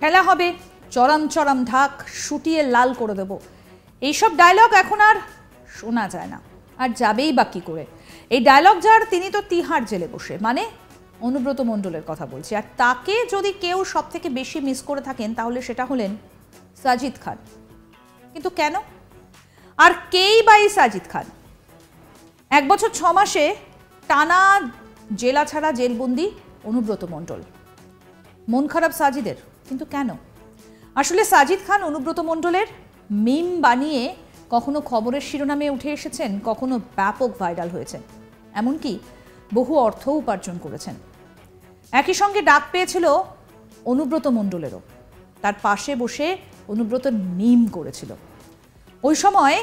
খেলা হবে, চরম চরম ঢাক, শুটিয়ে লাল করে দেব, এইসব ডায়লগ এখন আর শোনা যায় না, আর যাবেই বা কী করে। এই ডায়লগ যার, তিনি তো তিহার জেলে বসে, মানে অনুব্রত মণ্ডলের কথা বলছি। আর তাকে যদি কেউ সব থেকে বেশি মিস করে থাকেন তাহলে সেটা হলেন সাজিদ খান। কিন্তু কেন? আর কেই বা এই সাজিদ খান? 1 বছর 6 মাসে টানা জেলা ছাড়া জেলবন্দি অনুব্রত মণ্ডল, মন খারাপ সাজিদের, কিন্তু কেন? আসলে সাজিদ খান অনুব্রত মণ্ডলের মিম বানিয়ে কখনো খবরের শিরোনামে উঠে এসেছেন, কখনো ব্যাপক ভাইরাল হয়েছেন, এমনকি বহু অর্থ উপার্জন করেছেন। একই সঙ্গে ডাক পেয়েছিল অনুব্রত মণ্ডলেরও, তার পাশে বসে অনুব্রত মিম করেছিল। ওই সময়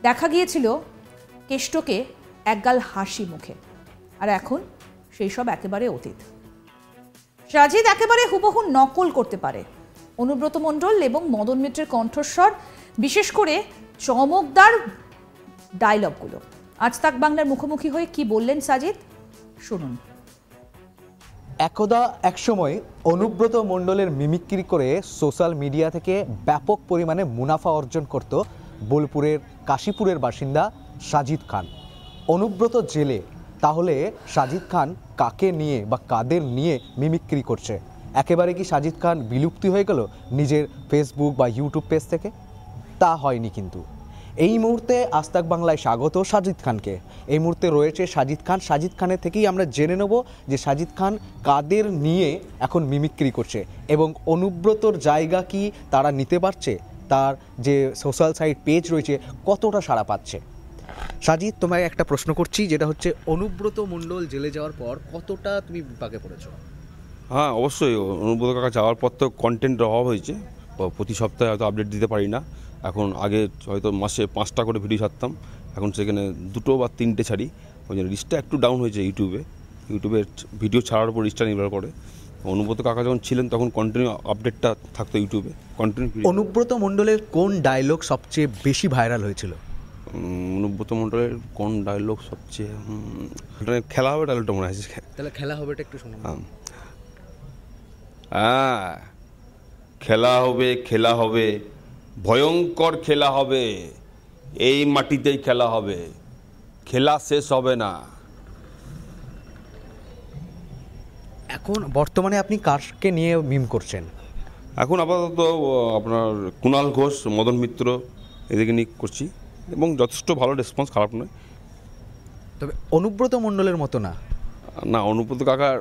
দেখা গিয়েছিল কেষ্টকে একগাল হাসি মুখে, আর এখন সেই সব একেবারে অতীত। সাজিদ একেবারে হুবহু নকল করতে পারে অনুব্রত মণ্ডল এবং মদন মিত্রের কণ্ঠস্বর, বিশেষ করে চমকদার ডায়লগগুলো। আজ তাক বাংলার মুখোমুখি হয়ে কি বললেন সাজিদ, শুনুন। একদা একসময় অনুব্রত মণ্ডলের মিমিক্রি করে সোশ্যাল মিডিয়া থেকে ব্যাপক পরিমাণে মুনাফা অর্জন করত বোলপুরের কাশীপুরের বাসিন্দা সাজিদ খান। অনুব্রত জেলে, তাহলে সাজিদ খান কাকে নিয়ে বা কাদের নিয়ে মিমিক্রি করছে? একেবারে কি সাজিদ খান বিলুপ্তি হয়ে গেল নিজের ফেসবুক বা ইউটিউব পেজ থেকে? তা হয়নি। কিন্তু এই মুহূর্তে আজ তাক বাংলায় স্বাগত সাজিদ খানকে। এই মুহূর্তে রয়েছে সাজিদ খান। সাজিদ খানের থেকেই আমরা জেনে নেব যে সাজিদ খান কাদের নিয়ে এখন মিমিক্রি করছে এবং অনুব্রতর জায়গা কি তারা নিতে পারছে, তার যে সোশ্যাল সাইট পেজ রয়েছে কতটা সাড়া পাচ্ছে। সাজিদ, তোমায় একটা প্রশ্ন করছি, যেটা হচ্ছে অনুব্রত মণ্ডল জেলে যাওয়ার পর কতটা তুমি বিপাকে পড়েছো? হ্যাঁ, অবশ্যই। অনুব্রত কাকা যাওয়ার পর তো কন্টেন্টের অভাব হয়েছে, প্রতি সপ্তাহে হয়তো আপডেট দিতে পারি না। এখন আগে হয়তো মাসে 5টা করে ভিডিও ছাড়তাম, এখন সেখানে 2 বা 3টে ছাড়ি। ওই জন্য রিচটা একটু ডাউন হয়েছে ইউটিউবে ভিডিও ছাড়ার উপর রিচটা নির্ভর করে। অনুব্রত কাকা যখন ছিলেন তখন কন্টিনিউ আপডেটটা থাকতো ইউটিউবে, কন্টিনিউ। অনুব্রত মণ্ডলের কোন ডায়লগ সবচেয়ে বেশি ভাইরাল হয়েছিল? অনুব্রত মণ্ডলের কোন ডায়লগ সবচেয়ে খেলা হবে ডায়লগটা মনে আছে। তাহলে খেলা হবে একটু শুনুন। হ্যাঁ, খেলা হবে, খেলা হবে, ভয়ঙ্কর খেলা হবে, এই মাটিতেই খেলা হবে, খেলা শেষ হবে না। এখন বর্তমানে আপনি কারকে নিয়ে মিম করছেন? এখন আপাতত আপনার কুণাল ঘোষ, মদন মিত্র, এদেরকে নিয়ে করছি এবং যথেষ্ট ভালো রেসপন্স, খারাপ নয়। তবে অনুব্রত মণ্ডলের মতো না। না, অনুব্রত কাকার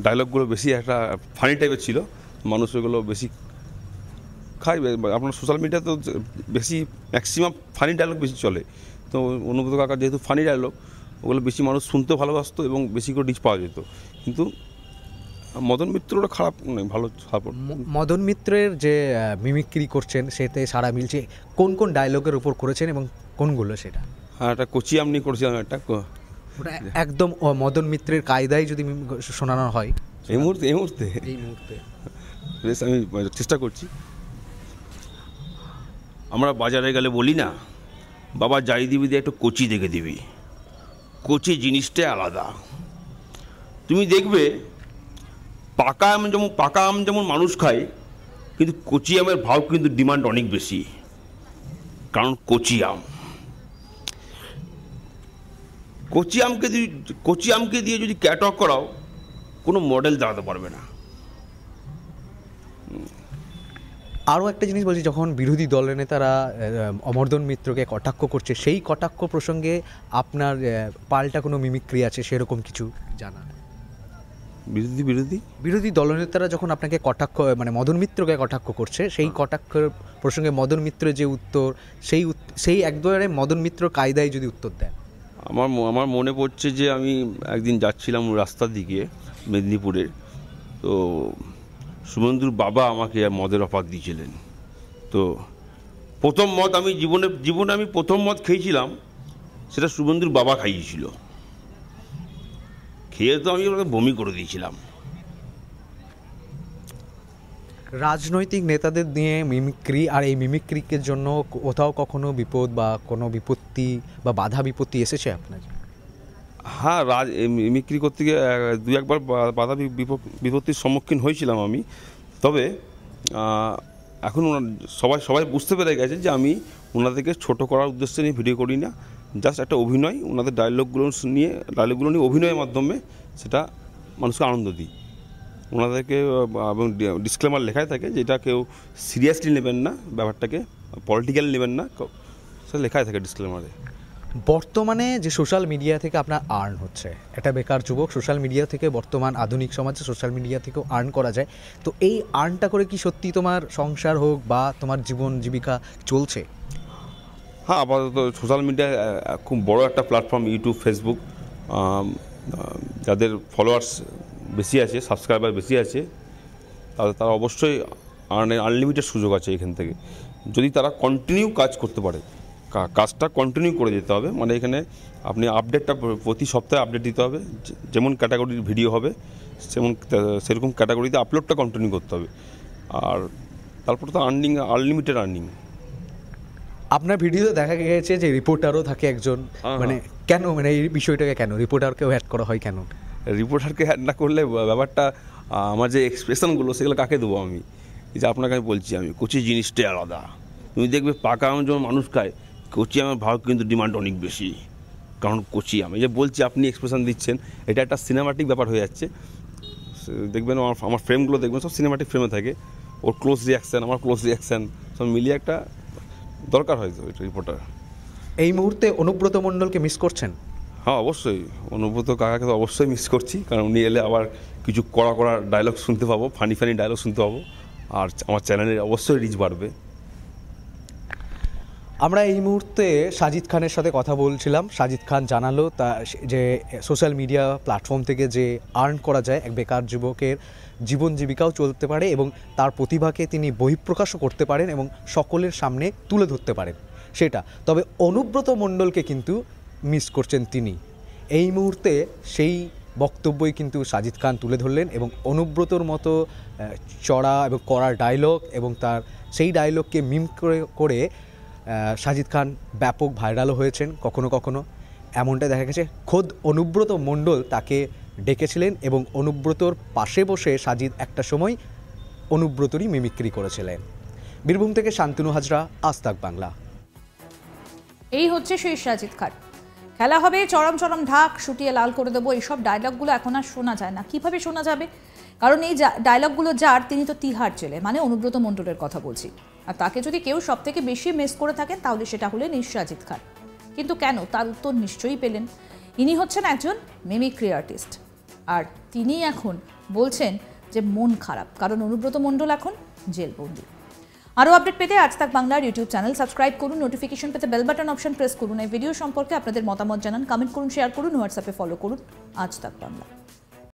ডায়লগগুলো বেশি একটা ফানি টাইপের ছিল, মানুষ ওগুলো বেশি খায়। আপনার সোশ্যাল মিডিয়াতে বেশি ম্যাক্সিমাম ফানি ডায়লগ বেশি চলে, তো অনুব্রত কাকার যেহেতু ফানি ডায়লগ, ওগুলো বেশি মানুষ শুনতে ভালোবাসতো এবং বেশি করে রিচ পাওয়া যেত। কিন্তু মদন মিত্রটা খারাপ নয়, ভালো সাপোর্ট। মদন মিত্রের যে মিমিক্রি করছেন সেতে সারা মিলছে, কোন কোন ডায়লগের উপর করেছেন এবং কোনগুলো সেটা? হ্যাঁ, একটা কচি আমনি করেছিলাম, একটা ওটা একদম মদন মিত্রের কায়দায় যদি শোনানো হয় এই মুহূর্তে বেশ, আমি চেষ্টা করছি। আমরা বাজারে গেলে বলি না, বাবা যাই দিবি দিয়ে একটু কচি দেখে দিবি, কচি জিনিসটাই আলাদা। তুমি দেখবে পাকা আম যেমন মানুষ খায়, কিন্তু কচি আমের ভাव কিন্তু ডিমান্ড অনেক বেশি, কারণ কচি আমকে দিয়ে যদি ক্যাটওয়াক করাও, কোনো মডেল দাঁড়াতে পারবে না। আরও একটা জিনিস বলছি, যখন বিরোধী দলের নেতারা অমর্দন মিত্রকে কটাক্ষ করছে, সেই কটাক্ষ প্রসঙ্গে আপনার পাল্টা কোনো মিমিক্রি আছে সেরকম কিছু জানা? বিরোধী দলনেতারা যখন আপনাকে কটাক্ষ, মানে মদন মিত্রকে কটাক্ষ করছে, সেই কটাক্ষের প্রসঙ্গে মদন মিত্রের যে উত্তর, সেই একবারে মদন মিত্র কায়দায় যদি উত্তর দেন। আমার মনে পড়ছে যে আমি একদিন যাচ্ছিলাম রাস্তার দিকে মেদিনীপুরের, তো শুভেন্দুর বাবা আমাকে মদের অফার দিয়েছিলেন। তো প্রথম মদ আমি জীবনে আমি প্রথম মদ খেয়েছিলাম, সেটা শুভেন্দুর বাবা খাইয়েছিল। খেয়ে তো আমি বমি করে দিয়েছিলাম। রাজনৈতিক নেতাদের নিয়ে মিমিক্রি, আর এই মিমিক্রিকের জন্য কোথাও কখনো বিপদ বা কোনো বিপত্তি বা বাধা বিপত্তি এসেছে আপনার? হ্যাঁ, মিমিক্রি করতে গিয়ে 2-1বার বাধা বিপত্তির সম্মুখীন হয়েছিলাম আমি। তবে এখন সবাই বুঝতে পেরে গেছে যে আমি ওনাদেরকে ছোট করার উদ্দেশ্যে নিয়ে ভিডিও করি না, জাস্ট একটা অভিনয়, ওনাদের ডায়লগগুলো নিয়ে অভিনয়ের মাধ্যমে সেটা মানুষকে আনন্দ দিই। ওনাদেরকে এবং ডিসক্লেমার লেখাই থাকে যে এটা কেউ সিরিয়াসলি নেবেন না, ব্যাপারটাকে পলিটিক্যাল নেবেন না, সেটা লেখাই থাকে ডিসক্লেমারে। বর্তমানে যে সোশ্যাল মিডিয়া থেকে আপনার আর্ন হচ্ছে, একটা বেকার যুবক, সোশ্যাল মিডিয়া থেকে বর্তমান আধুনিক সমাজে সোশ্যাল মিডিয়া থেকেও আর্ন করা যায়, তো এই আর্নটা করে কি সত্যি তোমার সংসার হোক বা তোমার জীবন জীবিকা চলছে? হ্যাঁ, আপাতত সোশ্যাল মিডিয়া খুব বড় একটা প্ল্যাটফর্ম, ইউটিউব, ফেসবুক, যাদের ফলোয়ার্স বেশি আছে, সাবস্ক্রাইবার বেশি আছে, তারা অবশ্যই আনলিমিটেড সুযোগ আছে এখান থেকে, যদি তারা কন্টিনিউ কাজ করতে পারে। কাজটা কন্টিনিউ করে যেতে হবে, মানে এখানে আপনি আপডেটটা প্রতি সপ্তাহে আপডেট দিতে হবে, যেমন ক্যাটাগরির ভিডিও হবে সেরকম ক্যাটাগরিতে আপলোডটা কন্টিনিউ করতে হবে, আর তারপর তো আনলিমিটেড আর্নিং। আপনার ভিডিওতে দেখা গেছে যে রিপোর্টারও থাকে একজন, মানে কেন, মানে এই বিষয়টাকে কেন রিপোর্টারকেও অ্যাড করা হয় কেন? রিপোর্টারকে অ্যাড না করলে ব্যাপারটা, আমার যে এক্সপ্রেশনগুলো সেগুলো কাকে দেবো আমি? যে আপনাকে আমি বলছি, আমি কচি জিনিসটাই আলাদা, তুমি দেখবে পাকা আম যেমন মানুষ খায়, কচি আমের ভাগ কিন্তু ডিমান্ড অনেক বেশি, কারণ কচি আমি যে বলছি আপনি এক্সপ্রেশন দিচ্ছেন, এটা একটা সিনেমাটিক ব্যাপার হয়ে যাচ্ছে। দেখবেন আমার ফ্রেমগুলো দেখবেন সব সিনেমাটিক ফ্রেমে থাকে, ওর ক্লোজ রিয়াকশান, আমার ক্লোজ রিয়াকশান সব মিলিয়ে একটা দরকার হয় তো এটা রিপোর্টার। এই মুহূর্তে অনুব্রত মণ্ডলকে মিস করছেন? হ্যাঁ, অবশ্যই অনুব্রত কাকাকে তো অবশ্যই মিস করছি, কারণ উনি এলে আবার কিছু কড়া ডায়লগ শুনতে পাবো, ফানি ডায়লগ শুনতে পাবো, আর আমার চ্যানেলে অবশ্যই রিচ বাড়বে। আমরা এই মুহূর্তে সাজিদ খানের সাথে কথা বলছিলাম। সাজিদ খান জানালো তা যে সোশ্যাল মিডিয়া প্ল্যাটফর্ম থেকে যে আর্ন করা যায়, এক বেকার যুবকের জীবন জীবিকাও চলতে পারে এবং তার প্রতিভাকে তিনি বহিঃপ্রকাশও করতে পারেন এবং সকলের সামনে তুলে ধরতে পারেন সেটা। তবে অনুব্রত মণ্ডলকে কিন্তু মিস করছেন তিনি। এই মুহূর্তে সেই বক্তব্যই কিন্তু সাজিদ খান তুলে ধরলেন এবং অনুব্রতর মতো চড়া এবং কড়া ডায়লগ এবং তার সেই ডায়লগকে মিম করে সাজিদ খান ব্যাপক ভাইরালও হয়েছেন কখনো কখনো। এমনটা দেখা গেছে খোদ অনুব্রত মণ্ডল তাকে ডেকেছিলেন এবং অনুব্রতর পাশে বসে সাজিদ একটা সময় অনুব্রতরই মিমিক্রি করেছিলেন। বীরভূম থেকে শান্তনু হাজরা, আজ তাক বাংলা। এই হচ্ছে সেই সাজিদ খান। খেলা হবে চরম চরম ঢাক, শুটিয়ে লাল করে দেবো, এইসব ডায়লগগুলো এখন আর শোনা যায় না। কিভাবে শোনা যাবে? কারণ এই ডায়লগগুলো যার, তিনি তো তিহার জেলে, মানে অনুব্রত মণ্ডলের কথা বলছি। আর তাকে যদি কেউ সব থেকে বেশি মিস করে থাকেন তাহলে সেটা হলেন এই সাজিদ খান। কিন্তু কেন, তার উত্তর নিশ্চয়ই পেলেন। ইনি হচ্ছেন একজন মিমিক্রি আর্টিস্ট, আর তিনি এখন বলছেন যে মন খারাপ, কারণ অনুব্রত মণ্ডল এখন জেলবন্দি। আরও আপডেট পেতে আজ তাক বাংলার ইউটিউব চ্যানেল সাবস্ক্রাইব করুন, নোটিফিকেশন পেতে বেল বাটন অপশন প্রেস করুন। এই ভিডিও সম্পর্কে আপনাদের মতামত জানান, কমেন্ট করুন, শেয়ার করুন, হোয়াটসঅ্যাপে ফলো করুন আজ তাক বাংলা।